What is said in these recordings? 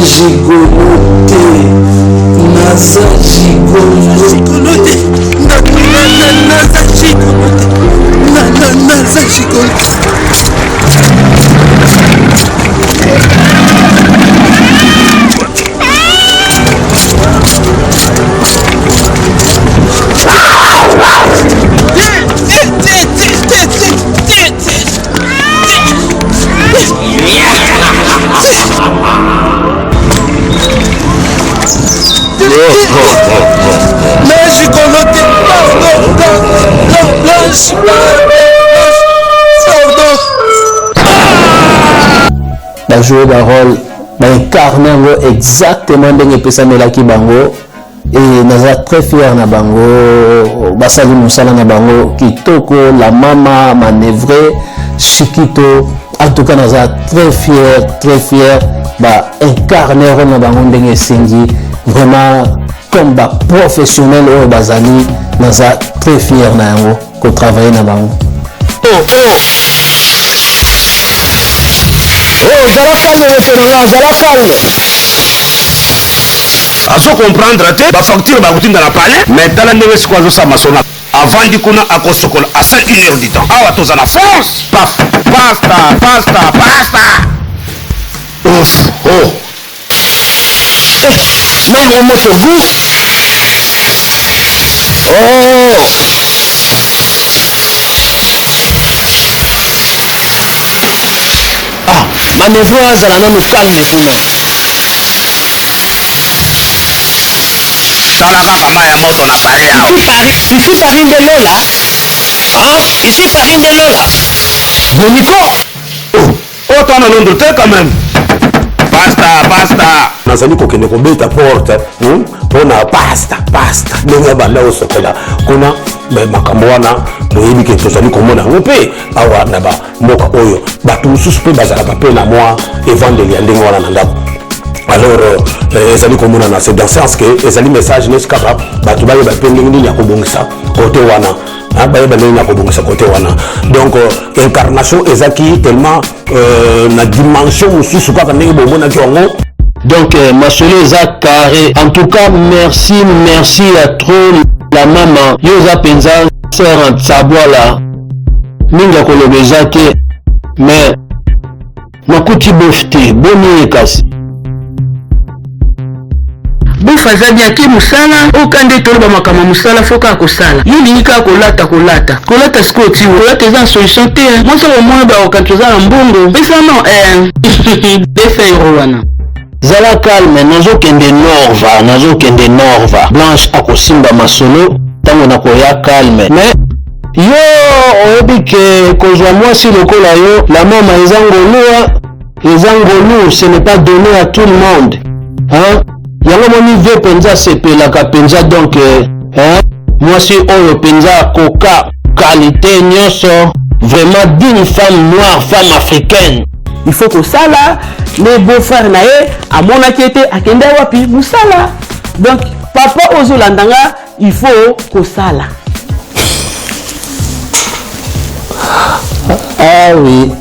gigolote, naza gigolote, naza gigolote. La jouer le rôle, incarner exactement ndenge pesa melaki bango et naza très fier na bango basali musala na bango kitoko la mama manœuvrer chikito en tout cas naza très fier ba incarner rôle na bango ndenge sengi vraiment comme ba professionnel au bazali naza très fier na yango ko travailler na bango. Zala calme monsieur Nanga, zala calme. Azo comprendre te ba facture ba kutinda na palais mais tala ndenge sikwazo sa masona avant di kuna akosokola à 1h du temps awa toza na force paf pasta ouf oh Mais on monte au bout. Manœuvre azala nano calme kuna. tala kaka mai ya moto na palais awa Ici Paris de Lola. Ici Paris de Lola. Bonico. oh tana Londres te quand même pasta nazali kokende kobeta porte mpona pasta ndenge banda osokola kuna makambo wana boyebi ke tozali komona yango mpe awa na bamboka oyo bato mosusu mpe bazalaka mpe na mwa evangeli ya ndenge wana na ndako alors ezali komonana c'est dans sens que ezali message nesi kaka bato bayeba mpe ndenge nini ya kobongisa kote wana bayeba ndenge ya kobongisa kote wana donc incarnation ezaki tellement na dimension mosusu kaka ndenge bomonaki yango. Donc masolo eza carré. En tout cas merci à trop la maman yoza penza sœur en sabwala minga koloba eza te mais nakuti bofte boni ekasi bofaza bien ki musala okande toloba makama musala foka kosala yili nika kolata skoti kolata eza solution te moso omona ba okatoza na mbongo pesa non €2 wana zala calme nazokende norva Blanche akosimba masolo tango nakoya calme mais yo oyebi ke kozwa mwasi lokola yo la mama eza ngolu ce n'est pas donné à tout le monde yango moni vie penza sepelaka penza donc mwasi oyo penza koka qualité nyonso vraiment digne femme noire femme africaine. il faut kosala mais beau-frère na ye amonaki ete akende wapi musala donc papa ozolandanga il faut kosala. Ah oui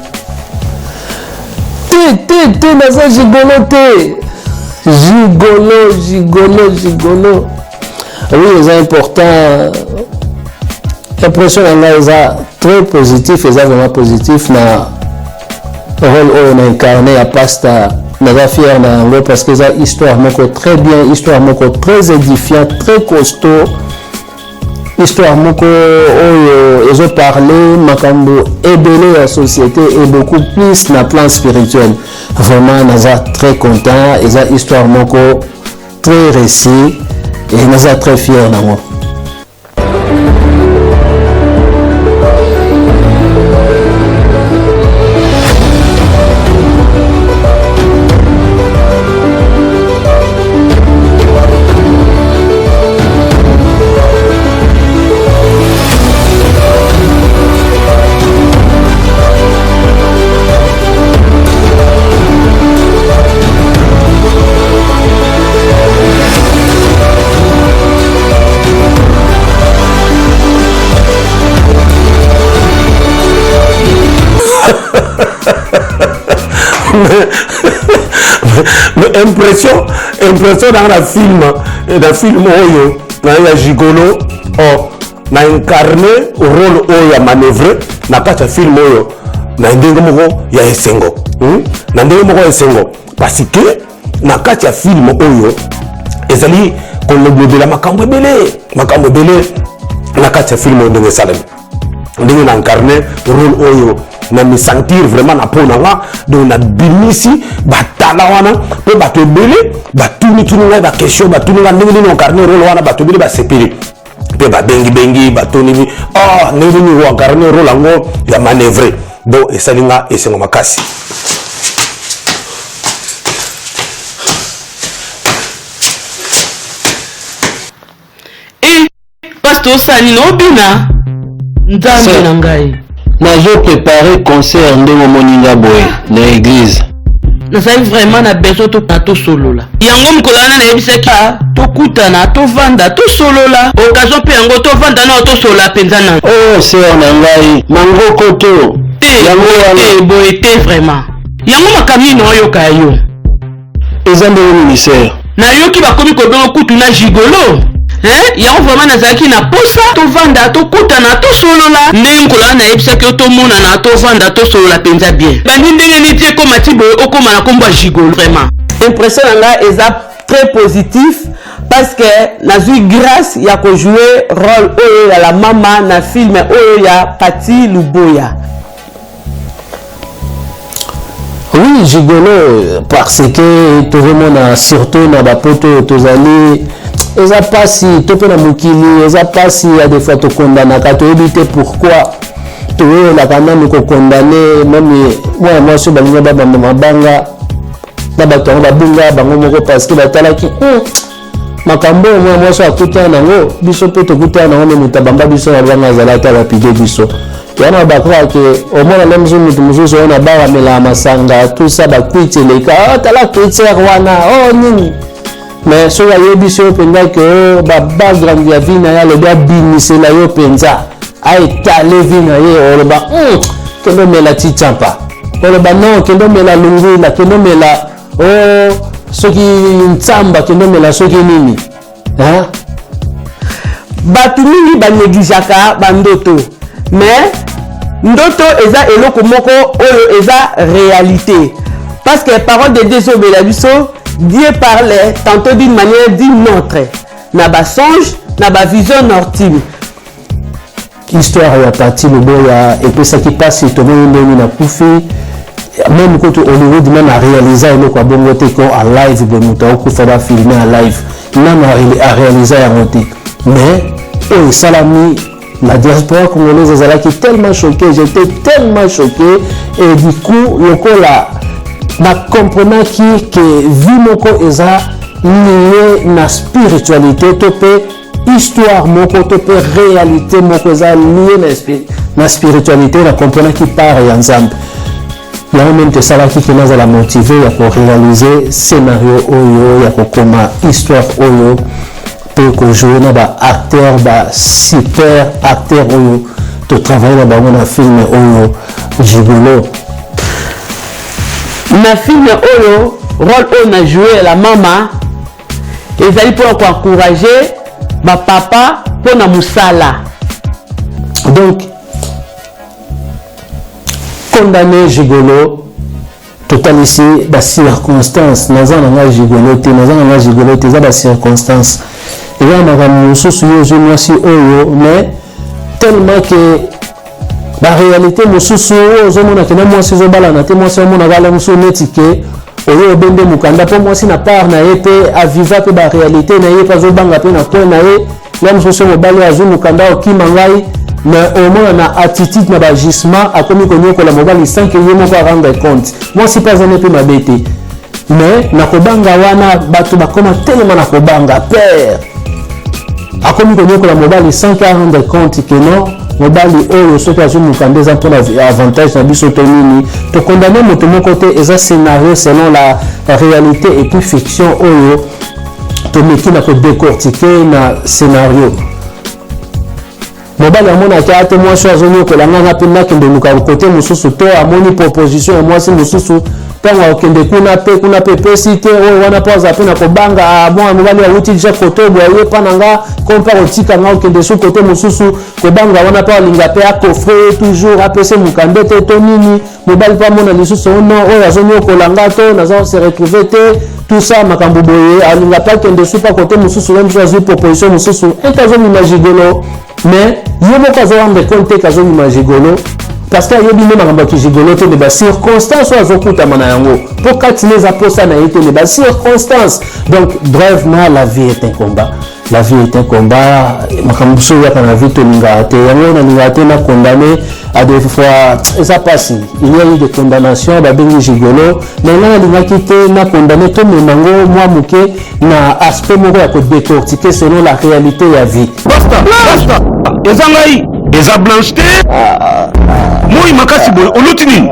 te naza gigolo te gigolo oui c'est important impression nanga eza très positif eza vraiment positif na rôle oyo na incarné ya pasta naza fier na yango parce que eza histoire moko très bien histoire moko très édifiant très costaud histoire moko oyo ezoparle makambo ebele ya société et beaucoup plus na plan spirituel vraiment naza très content eza histoire moko très réussi et naza très fier nango. impression dans la film oyo na gigolo na incarné rôle oyo ya manœuvre na kati ya film oyo na ndenge moko ya esengo na ndenge moko ya esengo parce que na kati ya film oyo ezali kolobela makambo ebele na kati ya film oyo ndenge esalemi ndenge na incarné rôle oyo na me sentir vraiment na pona nga donc na bimisi batala wana pe bato ebele batuni ngai ba question batuni nga ndenge nini incarné rôle wana bato ebele basepeli pe babengi batoni ndenge nini incarné rôle yango ya manœuvre donc esali nga esengo makasi. Pasteur Sani Nobina nzambe na ngai nazo préparer concert ndenge moninga boye na église nazali vraiment na besoin to solola yango mukolana na yebisaki tokutana tovanda tosolola occasion pe yango tovanda na tosolola penza na sœur na ngai mangoko to yango wana boye te vraiment yango makamini na oyoka yo eza ndenge ministère na yoki bakomi kobenga kutu na gigolo yango vraiment nazalaki na posa tovanda tokutana tosolola ndenge nkolana na yebisaki tomonana tovanda tosolola penza bien bandi ndenge niti ekoma ti boye okoma na kombo ya gigolo vraiment impression na ngai eza très positif parce que nazwi grâce ya kojouer rôle oyo ya la mama na film oyo ya Pati Luboya. Oui, gigolo parce que tout le monde a surtout na bapoto tozali eza pasi tope na mokili eza pasi ya des fois tokondanaka toyebi te pourquoi toyelaka nani kokondane meme mwana mwasi balinga babamba mabanga na bato yango babunga bango moko parce que batalaki makambo oyo mwana mwasi akutana nango biso mpe tokutana nango me moto abamba biso na banga azalaki abapige biso yana bakaka ke omona na mosu moto mosusu oyo na baramela masanga tusa bakwiti eleka tala kwitiere wana nini mais soki ayebi so mpenza ke babagrande ya vi na ye alobi abimisela yo mpenza aetale vi na ye oloba kende omela ti tsampa oloba non kende omela lungwila kende omela soki ntsamba kende omela soki nini bato mingi banéglijaka bandoto mais ndoto eza eloko moko oyo eza réalité parce que parole de Dieu ezobela biso Dieu parlait tantôt d'une manière d'une autre. Na ba songe, na ba vision nortime. Histoire ya Pati Luboya et puis ça qui passe tout le monde na kufi même quand Hollywood même a réalisé le quoi bon côté ko en live bon muta ko fa filmer en live même a réalisé en monté mais salami la diaspora congolaise ezala qui tellement choqué j'étais tellement choqué et du coup le cola na comprenant que vie moko eza lié na spiritualité to pe histoire moko to pe réalité moko eza lié na spiritualité na comprenant qui part ya nzambe ya même te sala ki kenaza la motiver ya ko réaliser scénario oyo ya ko koma histoire oyo pe ko jouer na ba acteur ba super acteur oyo to travailler na bango na film oyo gigolo. Na film oyo rôle oyo na joué la mama ezali pour encourager ba papa pour na musala donc condamné gigolo total ici ba circonstance naza na gigolo te za ba circonstance et là na mususu yo je moi si oyo mais tellement que la réalité mosusu ozomona ke na mwasi ezobalana te mwasi omona kala mosusu neti ke oyo obende mokanda mpo mwasi na part na ye mpe aviva mpe baréalité na ye mpe azobanga mpe na point na ye la mosusu mobali azwi mokanda okima ngai na omona na attitude na bagissement akomi konyokola mobali sans ke ye moko arendre compte mwasi mpe azane mpe mabe te mais na kobanga wana bato bakoma telema na kobanga père akomi konyokola mobali sans ke arendre compte ke non mobali oyo soki azwi mokanda eza mpona avantage na biso to nini tokondamne moto moko te eza scénario selon la réalité et puis fiction oyo tomeki na kodécortique na scénario mobali amonaki ate mwasi azonyokola nganga mpe nakende luka kote mosusu to amoni proposition ya mwasi mosusu ntango akende kuna pe pesi te oyo wana mpo aza mpe na kobanga mwana mobali awuti deja kote boye mpa na nga ko mpa kotika nga okende su kote mosusu kobanga wana mpo alinga mpe akofre toujours apese mokande te to nini mobali mpo amona lisusu ono oyo azonyokola nga to naza se retrouve te tout ça makambo boye alinga mpe akende su mpa kote mosusu ye mosusu azwi proposition mosusu ete azomima gigolo mais ye moko azorendre compte te azomima gigolo parce que ayebi nde makambo ya kigigolo te me bacirconstance oyo azokutama na yango mpo kati ne eza mposa na ye te me bacirconstance donc brèvement la vie est un combat la vie est un combat makambo so oyaka na vie tolingaka te yango nalingaka te na condamné à des fois eza pasi il y a eu des condamnations babengi gigolo mais nga nalingaki te na condamné tomema yango mwa moke na aspect moko ya kodécortiquer selon la réalité ya vie basta eza ngai eza blanche te moi makasi boye oluti nini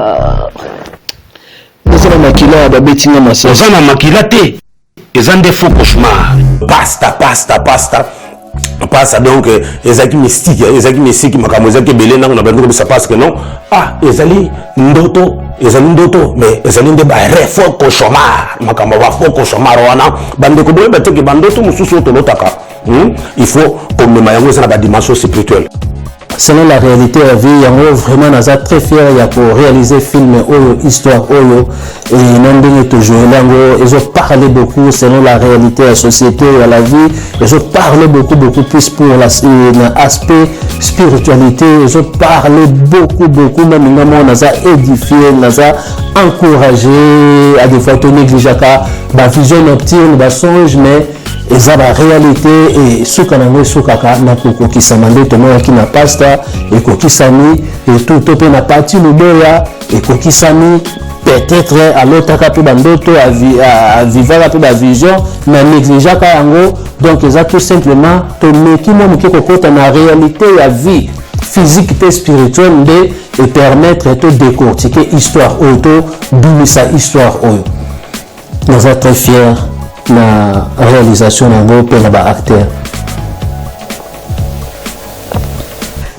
eza na makila ya babetinga masi oza na makila te eza nde faux cauchemar pasta donc ezalaki mystique makambo ezalaki ebele ntango na bandi kobisa parce que non ezali ndoto mais ezali nde bare faux cauchemar makambo ba faux cauchemar wana bandeko boyeba teke bandoto mosusu oyo tolotaka il faut komema yango eza na badimension spirituelle. Selon la réalité de la vie, yango vraiment naza très fier ya pour réaliser film oyo histoire oyo et nandenge toujours yango ils ont parlé beaucoup selon la réalité de la société et la vie, ils ont parlé beaucoup plus pour l'aspect spiritualité, ils ont parlé beaucoup même vraiment naza édifié, naza encouragé à des fois te négligeaka ba vision nocturne, ba songe mais eza ba réalité et suka nango sukaka na kokokisama nde tomonaki na pasta ekokisami etuto mpe na parti luboya ekokisami peut-être alotaka mpe bandoto avivaka mpe bavision na négligeaka yango donc eza tout simplement tomeki mwa moke kokota na réalité ya vie physique mpe spirituelle nde epermettre to décortiquer histoire oyo to bimisa histoire oyo naza très fier na réalisation nango mpe na baacteur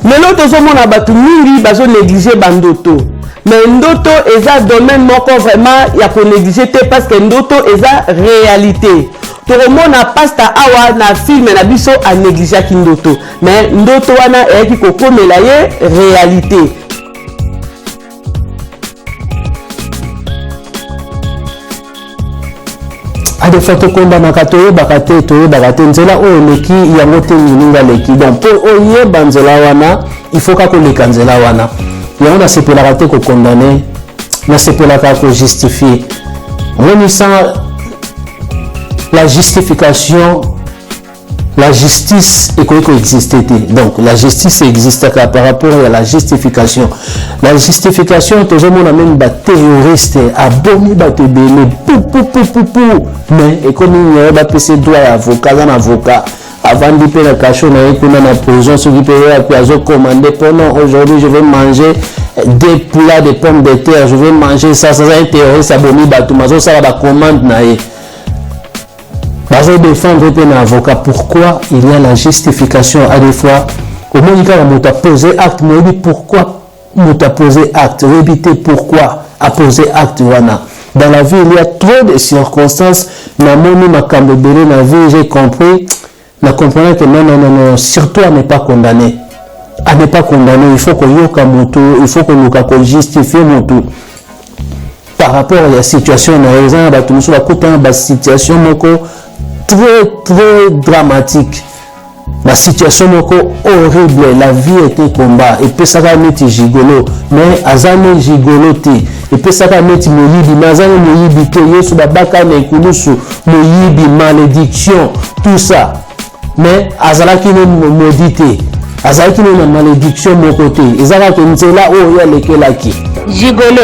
lelo tozomona bato mingi bazonéglige bandoto mais ndoto eza domaine moko vraiment ya konéglige te parce que ndoto eza réalité tokomona pasta awa na filme na biso anégligeaki ndoto mais ndoto wana eyaki kokomela ye réalité. ade fois tokondamaka toyebaka te nzela oyo oleki yango te ngininga leki donc mpo oyeba nzela wana il faut kaka koleka nzela wana yango nasepelaka te kokondane nasepelaka kojustifie monisa la justification la justice ekoki koexiste te donc la justice existaka par rapport à la justification tozomona même bathéoriste abomi bato ebele mais ekomi yaye bapesi droit ya avocat aza na avocat avandi mpe na kasho na ye kuna na prison soki mpe yapi azocommande pendant aujourd'hui je vais manger des plats de pommes de terre je vais manger ça aza un terroriste abomi bato mazosala bacommande na ye bazo défendre pe na avocat. Pourquoi il y a la justification à des fois au moins il a posé acte mais il dit pourquoi il a posé acte répéter pourquoi a posé acte wana dans la vie il y a trop de circonstances na moni makambo belé na vie j'ai compris na comprendre que non surtout à ne pas condamner il faut que yoka moto il faut que yoka ko justifier moto par rapport à la situation na raison ba tout la côté ba situation moko très dramatique la situation moko horrible la vie était combat et puis ça va mettre gigolo mais azane gigolo te et puis ça va mettre moyibi mais azane moyibi te yesu babaka na ikulusu moyibi malédiction tout ça mais azalaki no maudité azalaki na malédiction moko te ezalaka nzela oyo yalekelaki gigolo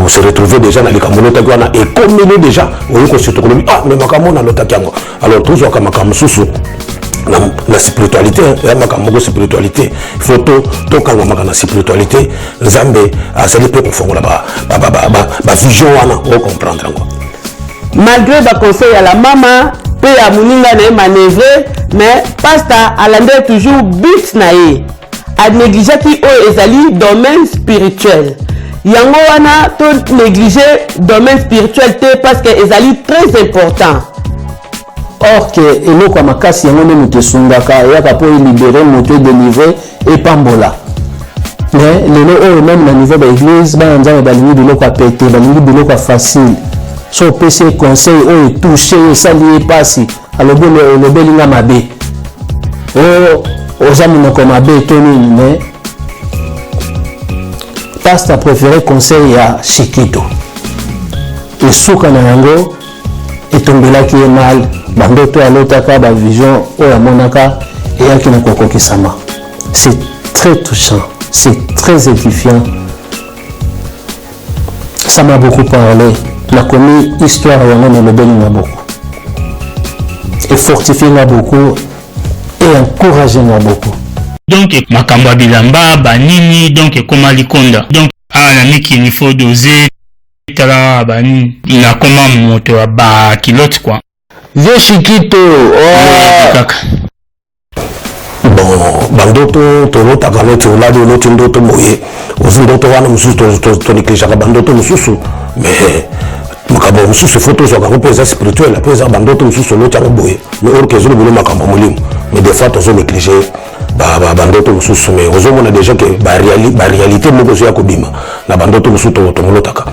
on se retrouve déjà dans les camonotes et comme déjà on se retrouve mais makambo na lotaki yango alors toujours comme makambo susu na spiritualité ya makambo spiritualité il faut to kanga makana spiritualité Nzambe azali pe konfongola ba vision wana on comprendre yango malgré ba conseil à la maman pe ya muninga na manœuvrer mais pasta alande toujours but na ye a négligé qui ezali domaine spirituel. Yango wana to négliger domaine spirituel parce que ezali très important. Or que eloko makasi yango ne mutu sungaka yaka po libérer moto délivrer et pambola. Mais lelo même na niveau de l'église ba nzambe balingi biloko a pété balingi biloko facile. So PC conseil o toucher sali pasi alobi le belinga mabe. Aux amis comme mabe toni mais pasteur préféré conseil à Shikito. Et souka na yango etombelaki ye mal bandoto alotaka bavision oyo amonaka eyaki na kokokisama. C'est très touchant, c'est très édifiant. Ça m'a beaucoup parlé. La commis histoire yango nelobeli na beaucoup et fortifié na beaucoup et encouragé na beaucoup. Donc makambo bilamba banini donc koma likonda donc na miki il faut doser tala bani na koma moto ba kilote quoi. Vieux Shikito kaka. Bon bandoto tolotaka neti oladi oloti ndoto moye ozi ndoto wana mosusu tonikilishaka bandoto mosusu mais makambo mosusu fo tozwaka ngo mpe eza spirituel mpe eza bandoto mosusu oloti yango boye mais orke ezolobelo makambo molimo mais des fois tozonéglige bandoto mosusu mais ozomona déjà ke baréalité moko ozoya kobima na bandoto mosusu tomolotaka.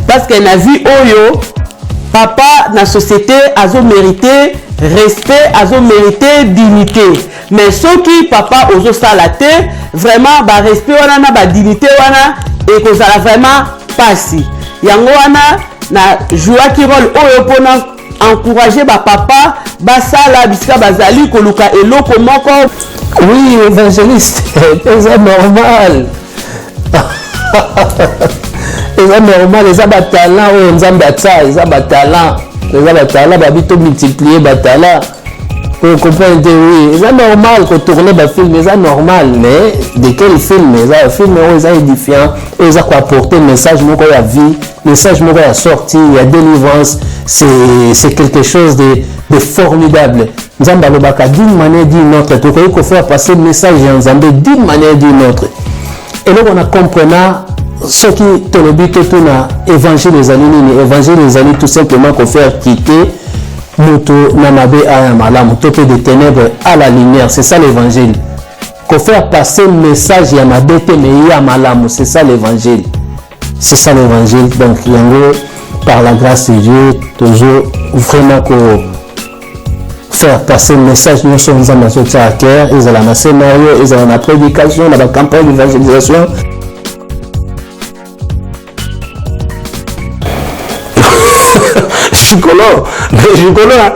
Parce que na vie oyo papa na société azo mérité respect, azo mérité dignité. Mais ceux qui papa ozo salate vraiment ba respect wana na ba dignité wana et que ça vraiment passi. Yango wana na jouer qui rôle oyo pona encourager ba papa ba sala bisika bazali koluka eloko moko. Oui, évangéliste, c'est normal. C'est normal, les abatalans, les abatalans, les abatalans, les abatalans, babito multiplier batalans. Vous comprenez, oui, c'est normal qu'on tourne des films, c'est normal, mais de quel film? Les films, ils sont édifiants, ils ont apporté un message, il y a vie, message, il y a sortie, il y a délivrance, c'est quelque chose de formidable. Nous avons d'une manière d'une autre, il faut faire passer le message d'une manière d'une autre. Et là, on a compris ce qui te le but tout na évangile les années tout simplement qu'on fait quitter moto namabe à malam topé des ténèbres à la lumière, c'est ça l'évangile. Qu'on fait passer le message yamabe mais ya malam, c'est ça l'évangile. C'est ça l'évangile. Donc yango par la grâce de Dieu toujours vraiment qu'on faire passer le message nous sommes en association à cœur, ils ont la scénario, ils ont la prédication, la campagne d'évangélisation. Chicolo, mais Chicola.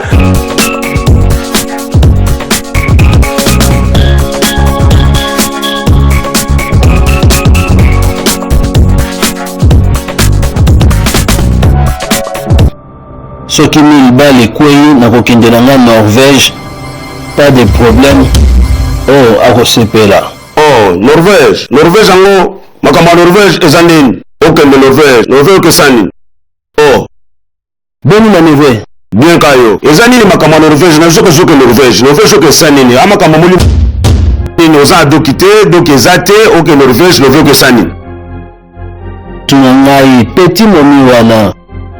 Ce qui mille balles et quoi, n'a aucun de la Norvège, pas de problème. Oh, à Rosepe là. Oh, Norvège en haut, Makama Norvège et Zanin. Aucun de Norvège que Sanin. Oh. Boni maneve. Bien kayo. Ezani makama Norvège na soka Norvège que Sanini. Amakama muli ni oza dokité donc ezate OK Norvège que Sanini. Tunangai petit momi wana.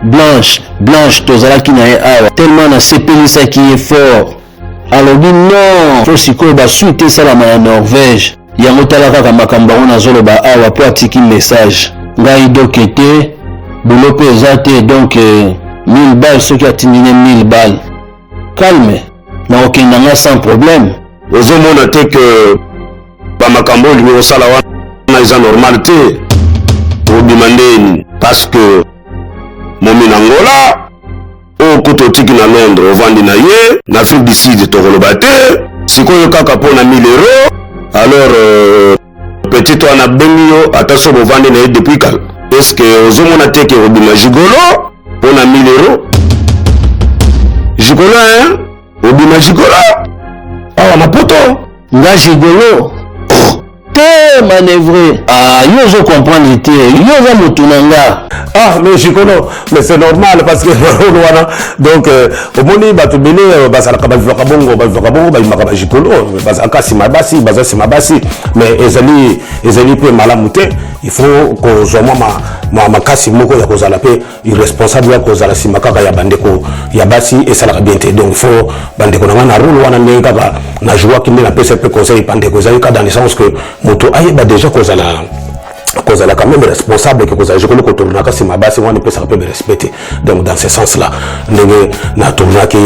Blanche tozala ki na awa. Tellement na sepelisa qui est fort. Alors dit non, faut siko ba suite ça la Norvège. Yango talaka ka makamba ona zolo ba awa po atiki message. Ngai dokité bolope ezate donc 1000 balles, ceux qui ont tiré 1000 balles. Calme, n'a aucun nanga sans problème. Aux hommes, on a dit que Bamakambo, lui, au Salawan, ils ont normalité. Pour demander, parce que mon Angola, au côté de Londres, au Vandinaye, en Afrique du Sud, au Rolobate, si on a capé 1000 euros, alors, petit, on a béni, attention, au Vandinaye depuis quand? Est-ce que aux hommes, on a dit que Robima Gigolo, on a 1000 euros. Gigolo, hein? Obima Gigolo. Ah, ma poto. Nga Gigolo. Oh, te manœuvrer. Ah, yo je comprends te. Yo za mutunanga. Ah, mais je connais, mais c'est normal parce que donc au moni batu belé basalaka bavivaka bongo bayimaka jikolo bazalaka sima basi mais ezali pe malamu te. Il faut kozwa makasi moko ya kozala pe irresponsable ya kozala sima kaka ya bandeko ya basi esalaka bien te. Donc il faut bandeko nanga na rôle wana ndenge kaka na joie kinde na pesa pe conseil bandeko ezali ka dans le sens que moto ayeba déjà kozala quand même responsable que kozala je connais ko tourna ka sima basi wana pesa pe respecter. Donc dans ce sens là ndenge na tourna ki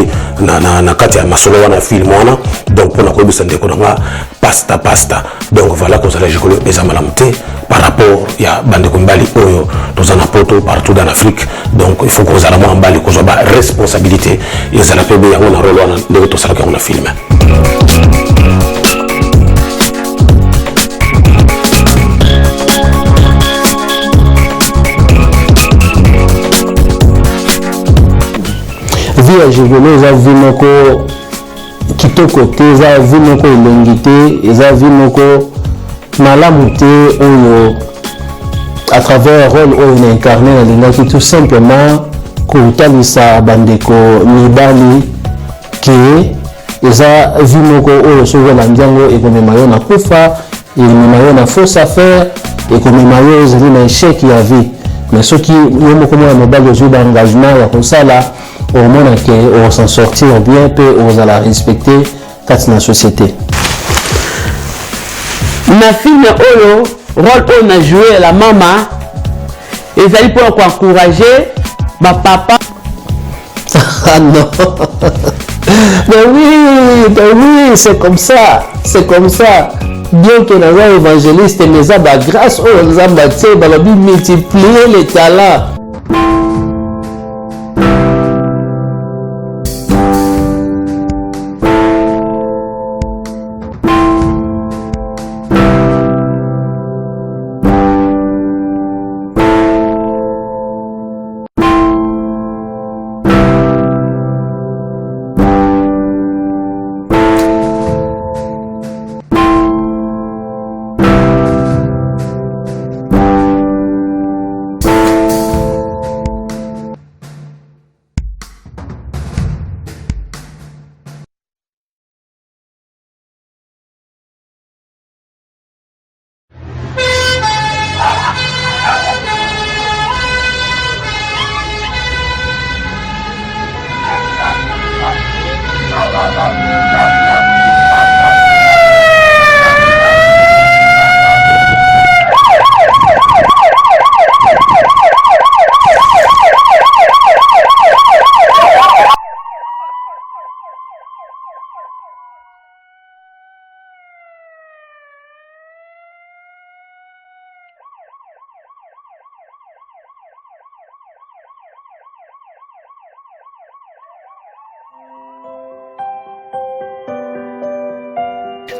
na kati ya masolo wana film wana donc pour na ko bisa ndeko nanga pasta donc voilà kozala je connais pesa malamte par rapport ya bandeko mbali oyo tozana poto partout dans l'Afrique. Donc il faut kozala mo mbali kozwa ba responsabilité ezala pe ya wana rôle wana ndenge tosala ka wana film. Vie ya Gigolo eza vie moko kitoko te, eza vie moko elongi te, eza vie moko malamu te oyo à travers rôle oyo na incarné nalingaki tout simplement kotalisa bandeko mibali ke eza vie moko oyo soki olandi yango ekomema yo na kufa, ekomema yo na fausse affaire, ekomema yo ezali na échec ya vie. Mais soki yo moko mwana mobali ozwi baengagement ya kosala omona ke s'en sortir bien pe ozala respecter kati na société. Na film oyo rôle oyo na joué la mama ezali pour encourager ba papa. Ah non. Mais oui, c'est comme ça. Bien que nous sommes évangélistes, mais ça va grâce aux ambassadeurs, va multiplier les talents.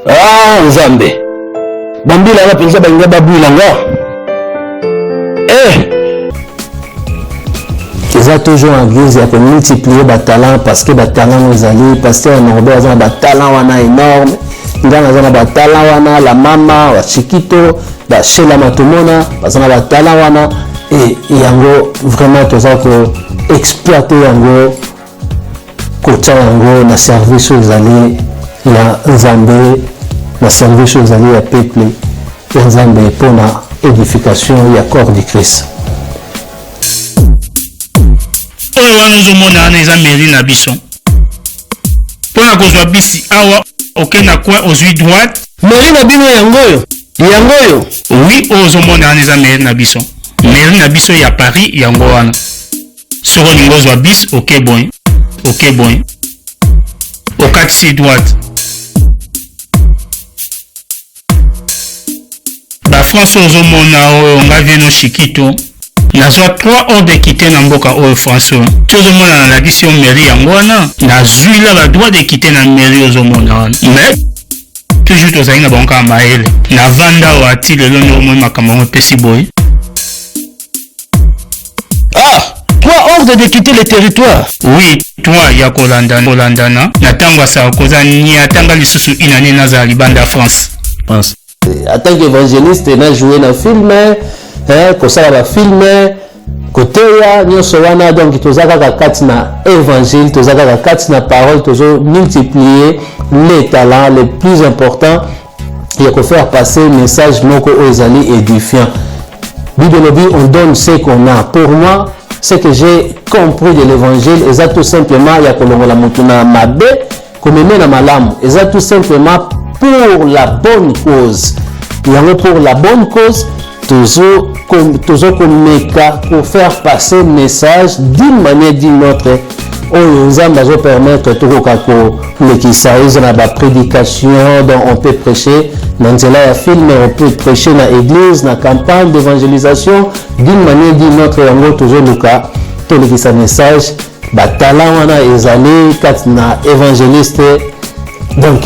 Ah, Nzambe. Bambila na penza banga babulanga. Ils ont toujours en guise à multiplier les talents parce que les talents aux alliés, pasteur Norbert a des talents énormes. Il a des talents la mama, la chiquito, la chela matumona, parce qu'on a des talents et yango vraiment tout ça que exploiter yango, coacher yango, na service aux alliés, la Nzambe, na service aux alliés à peuple, la Nzambe pour la édification et corps du Christ. oyo wana ozomona wana eza mairie na biso mpona kozwa bisi awa oke na coin ozwi droite Mairie na bino yangoyo. oui oyo ozomona wana eza mairie na biso ya Paris yango wana soki olingi ozwa bisi oke boye okatisi droite bafrance oyo ozomona oyo nga vie no shikito nazwa 3 ordre ekite na mboka oyo France oyo tozomona nalakisi yo mairie yango wana nazwila badroit dekite na mairie ozomona wana mais toujours tozali na bango kaka mayele navanda oyo ati lelo nde omoi makambo yango epesi boye. Ah, 3 ordres de quitter le territoire. Oui, 3 ya kolandana na ntango ya Sarkozy ni atanga lisusu inane nazala libanda France. en tant qu'évangéliste na jouer na film kosala ba film côté ya nyonso wana donc tozaka kati na évangile tozaka kati na parole tozo multiplier les talents les plus importants et faire passer message moko ezali édifiant. Bible on donne ce qu'on a. Pour moi, ce que j'ai compris de l'évangile, c'est tout simplement ya kolongola mutu na mabe komeme na malamu. C'est tout simplement pour la bonne cause. Yango pour la bonne cause, toujours komeka pour faire passer le message d'une manière d'une autre. On nous a permettre tout la prédication dont on peut prêcher dans la film, on peut prêcher dans l'église, dans la campagne d'évangélisation d'une manière d'une autre. On toujours le cas tout le message talent wana ezali kat na évangéliste donc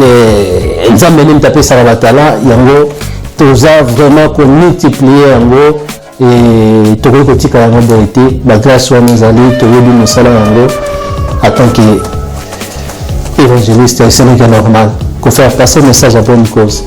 exemple même taper ça la talent yango toza vraiment qu'on multiplier yango et tout le côté quand on a été la grâce wana ezali tout le monde sala yango en tant qu'évangéliste, c'est normal, qu'on fait passer le message à bonne cause.